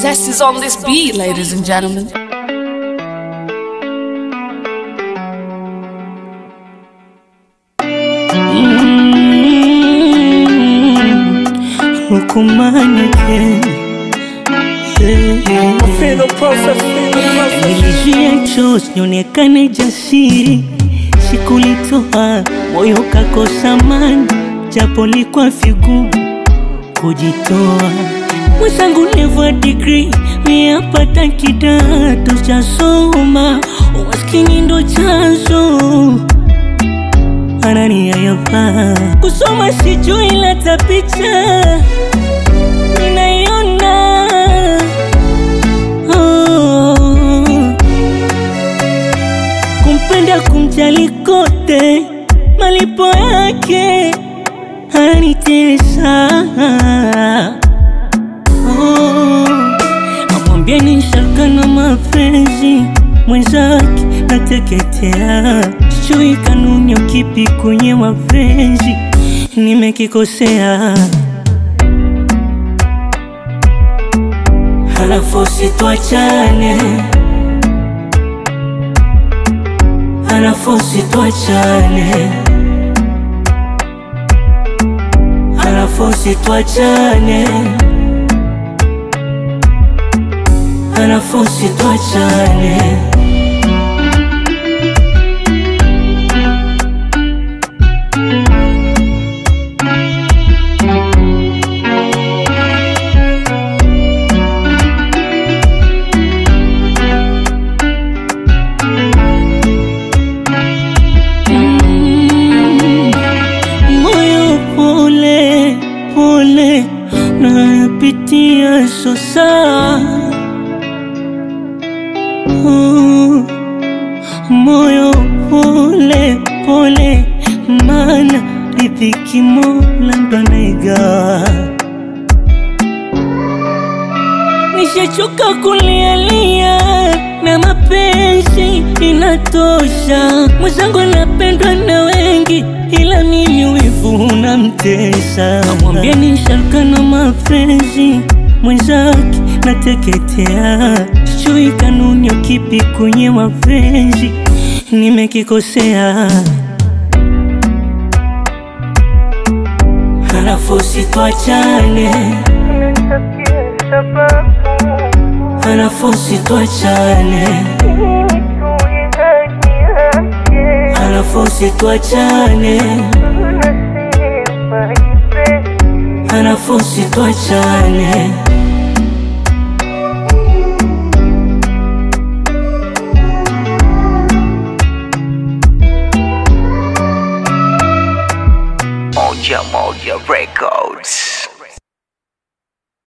Zest is on this beat, ladies and gentlemen. Nilizuia chozi nionekane jasiri, sikulitoa moyo kakosa amani, japo likuwa vigumu kujitoa. Mwenzangu never degree, miyapata kidato cha soma, umaskini ndo chanzo ananiyayapa. Kusoma sijui lata picha ninaiona, kumpenda kumjali kote, malipo yake ananitesa. Amwambieni shaka na mapenzi, mwenzake nateketea. Sijui kanuni kipi kwenye mapenzi, nimekikosea. Halafu situachane, halafu situachane, halafu situachane, halafu situachane. Pole napitia sosa, moyo pole pole, mana riziki Mola ndo anaigawa. Nishachoka kulialia na mapenzi inatosha. Mwenzangu napendwa na wengi, ila mimi wivu unamtesa. Amwambieni shaka na mapenzi, mwenzake nateketea. Sijui kanuni kipi kwenye mapenzi, nimekikosea. Halafu situachane, halafu situachane, halafu situachane, halafu situachane. Moja Moja Records.